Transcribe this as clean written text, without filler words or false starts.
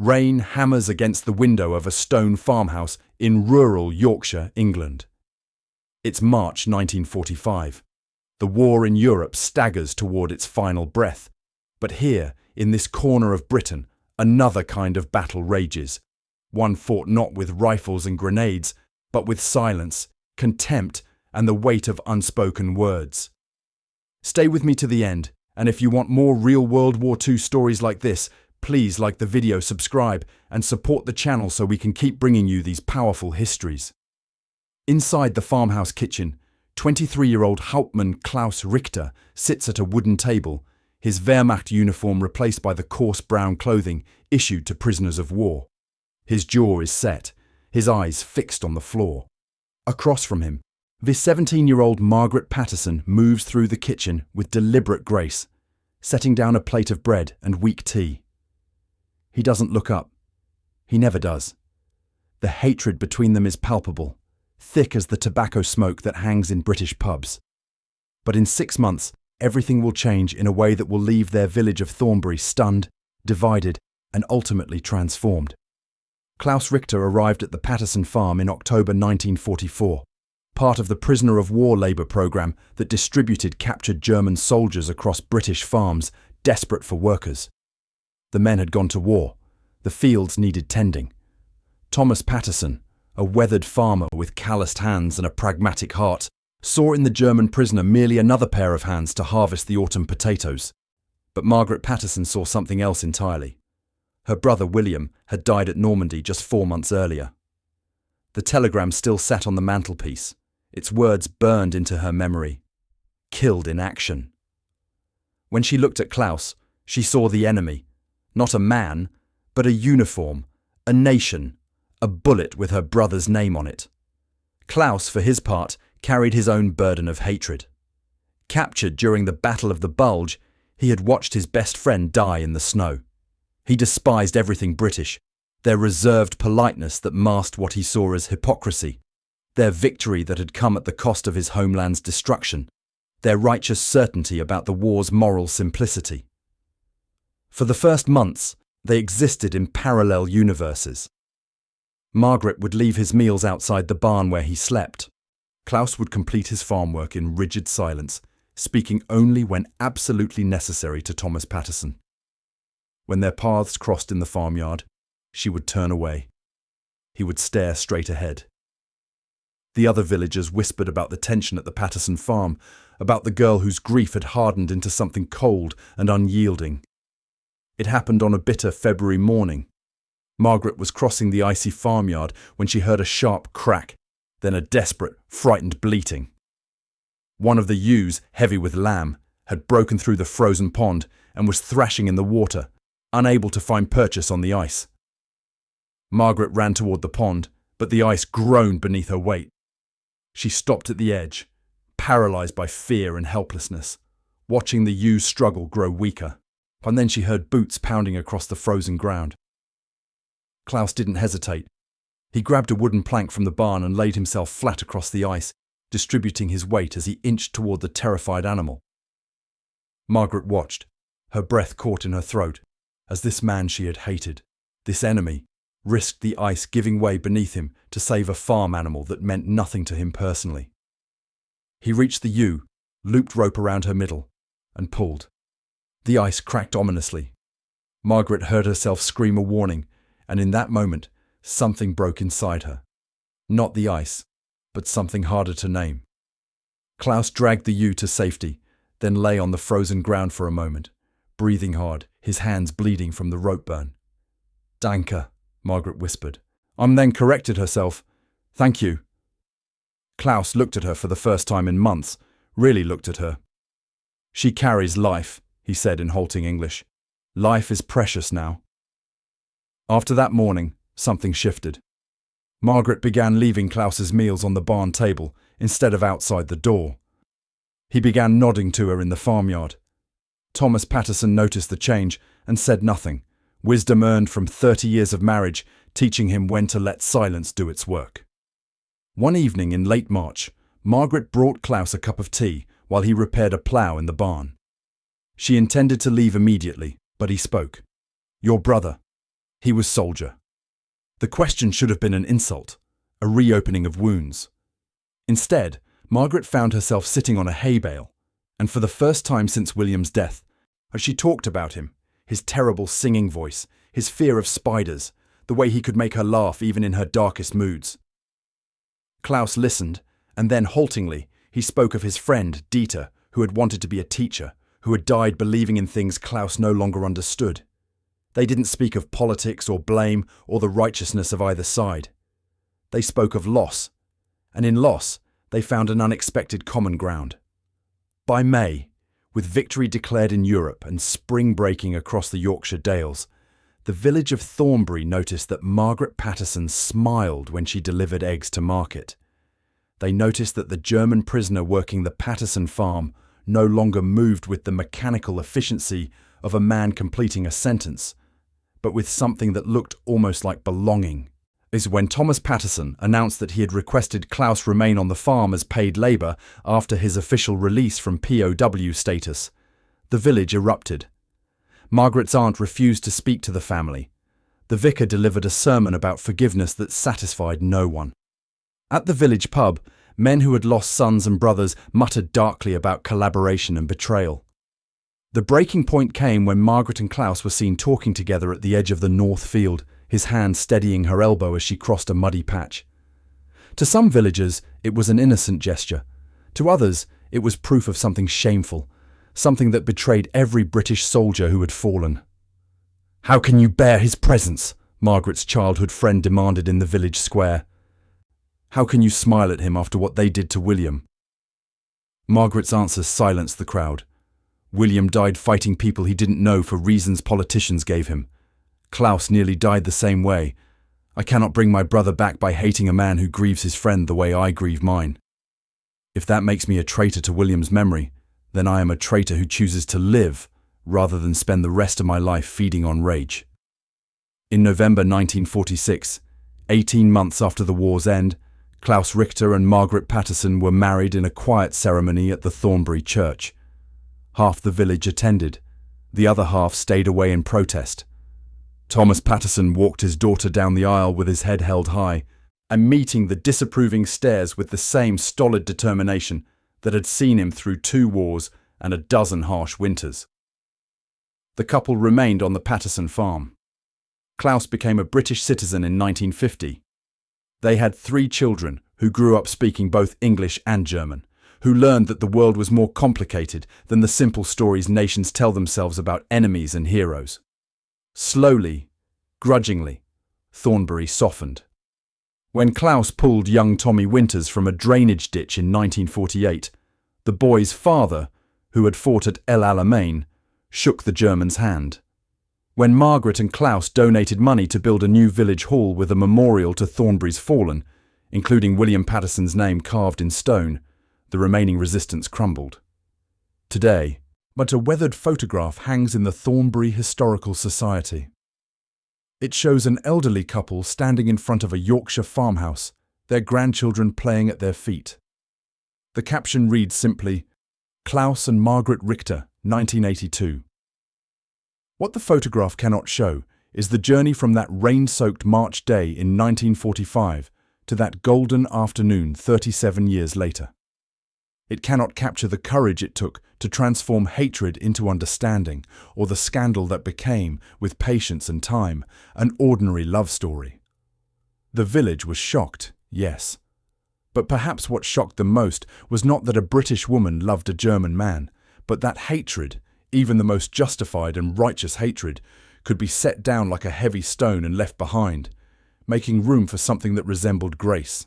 Rain hammers against the window of a stone farmhouse in rural Yorkshire, England. It's March 1945. The war in Europe staggers toward its final breath. But here, in this corner of Britain, another kind of battle rages. One fought not with rifles and grenades, but with silence, contempt, and the weight of unspoken words. Stay with me to the end, and if you want more real World War II stories like this, please like the video, subscribe, and support the channel so we can keep bringing you these powerful histories. Inside the farmhouse kitchen, 23-year-old Hauptmann Klaus Richter sits at a wooden table, his Wehrmacht uniform replaced by the coarse brown clothing issued to prisoners of war. His jaw is set, his eyes fixed on the floor. Across from him, the 17-year-old Margaret Patterson moves through the kitchen with deliberate grace, setting down a plate of bread and weak tea. He doesn't look up. He never does. The hatred between them is palpable, thick as the tobacco smoke that hangs in British pubs. But in 6 months, everything will change in a way that will leave their village of Thornbury stunned, divided, and ultimately transformed. Klaus Richter arrived at the Patterson farm in October 1944, part of the prisoner of war labour programme that distributed captured German soldiers across British farms, desperate for workers. The men had gone to war. The fields needed tending. Thomas Patterson, a weathered farmer with calloused hands and a pragmatic heart, saw in the German prisoner merely another pair of hands to harvest the autumn potatoes. But Margaret Patterson saw something else entirely. Her brother William had died at Normandy just 4 months earlier. The telegram still sat on the mantelpiece, its words burned into her memory. Killed in action. When she looked at Klaus, she saw the enemy. Not a man, but a uniform, a nation, a bullet with her brother's name on it. Klaus, for his part, carried his own burden of hatred. Captured during the Battle of the Bulge, he had watched his best friend die in the snow. He despised everything British, their reserved politeness that masked what he saw as hypocrisy, their victory that had come at the cost of his homeland's destruction, their righteous certainty about the war's moral simplicity. For the first months, they existed in parallel universes. Margaret would leave his meals outside the barn where he slept. Klaus would complete his farm work in rigid silence, speaking only when absolutely necessary to Thomas Patterson. When their paths crossed in the farmyard, she would turn away. He would stare straight ahead. The other villagers whispered about the tension at the Patterson farm, about the girl whose grief had hardened into something cold and unyielding. It happened on a bitter February morning. Margaret was crossing the icy farmyard when she heard a sharp crack, then a desperate, frightened bleating. One of the ewes, heavy with lamb, had broken through the frozen pond and was thrashing in the water, unable to find purchase on the ice. Margaret ran toward the pond, but the ice groaned beneath her weight. She stopped at the edge, paralysed by fear and helplessness, watching the ewes struggle grow weaker. And then she heard boots pounding across the frozen ground. Klaus didn't hesitate. He grabbed a wooden plank from the barn and laid himself flat across the ice, distributing his weight as he inched toward the terrified animal. Margaret watched, her breath caught in her throat, as this man she had hated, this enemy, risked the ice giving way beneath him to save a farm animal that meant nothing to him personally. He reached the ewe, looped rope around her middle, and pulled. The ice cracked ominously. Margaret heard herself scream a warning, and in that moment, something broke inside her. Not the ice, but something harder to name. Klaus dragged the ewe to safety, then lay on the frozen ground for a moment, breathing hard, his hands bleeding from the rope burn. "Danke," Margaret whispered. Then corrected herself. "Thank you." Klaus looked at her for the first time in months, really looked at her. "She carries life," he said in halting English. "Life is precious now." After that morning, something shifted. Margaret began leaving Klaus's meals on the barn table instead of outside the door. He began nodding to her in the farmyard. Thomas Patterson noticed the change and said nothing, wisdom earned from 30 years of marriage teaching him when to let silence do its work. One evening in late March, Margaret brought Klaus a cup of tea while he repaired a plough in the barn. She intended to leave immediately, but he spoke. "Your brother." He was soldier. The question should have been an insult, a reopening of wounds. Instead, Margaret found herself sitting on a hay bale, and for the first time since William's death, as she talked about him, his terrible singing voice, his fear of spiders, the way he could make her laugh even in her darkest moods. Klaus listened, and then haltingly, he spoke of his friend, Dieter, who had wanted to be a teacher, who had died believing in things Klaus no longer understood. They didn't speak of politics or blame or the righteousness of either side. They spoke of loss, and in loss, they found an unexpected common ground. By May, with victory declared in Europe and spring breaking across the Yorkshire Dales, the village of Thornbury noticed that Margaret Paterson smiled when she delivered eggs to market. They noticed that the German prisoner working the Paterson farm no longer moved with the mechanical efficiency of a man completing a sentence, but with something that looked almost like belonging. Is when Thomas Paterson announced that he had requested Klaus remain on the farm as paid labour after his official release from POW status. The village erupted. Margaret's aunt refused to speak to the family. The vicar delivered a sermon about forgiveness that satisfied no one. At the village pub, men who had lost sons and brothers muttered darkly about collaboration and betrayal. The breaking point came when Margaret and Klaus were seen talking together at the edge of the north field, his hand steadying her elbow as she crossed a muddy patch. To some villagers, it was an innocent gesture. To others, it was proof of something shameful, something that betrayed every British soldier who had fallen. "How can you bear his presence?" Margaret's childhood friend demanded in the village square. "How can you smile at him after what they did to William?" Margaret's answer silenced the crowd. William died fighting people he didn't know for reasons politicians gave him. Klaus nearly died the same way. I cannot bring my brother back by hating a man who grieves his friend the way I grieve mine. If that makes me a traitor to William's memory, then I am a traitor who chooses to live rather than spend the rest of my life feeding on rage. In November 1946, 18 months after the war's end, Klaus Richter and Margaret Paterson were married in a quiet ceremony at the Thornbury Church. Half the village attended, the other half stayed away in protest. Thomas Paterson walked his daughter down the aisle with his head held high, and meeting the disapproving stares with the same stolid determination that had seen him through 2 wars and a dozen harsh winters. The couple remained on the Paterson farm. Klaus became a British citizen in 1950. They had 3 children who grew up speaking both English and German, who learned that the world was more complicated than the simple stories nations tell themselves about enemies and heroes. Slowly, grudgingly, Thornbury softened. When Klaus pulled young Tommy Winters from a drainage ditch in 1948, the boy's father, who had fought at El Alamein, shook the German's hand. When Margaret and Klaus donated money to build a new village hall with a memorial to Thornbury's fallen, including William Paterson's name carved in stone, the remaining resistance crumbled. Today, but a weathered photograph hangs in the Thornbury Historical Society. It shows an elderly couple standing in front of a Yorkshire farmhouse, their grandchildren playing at their feet. The caption reads simply, "Klaus and Margaret Richter, 1982. What the photograph cannot show is the journey from that rain-soaked March day in 1945 to that golden afternoon 37 years later. It cannot capture the courage it took to transform hatred into understanding, or the scandal that became, with patience and time, an ordinary love story. The village was shocked, yes. But perhaps what shocked them most was not that a British woman loved a German man, but that hatred, even the most justified and righteous hatred, could be set down like a heavy stone and left behind, making room for something that resembled grace.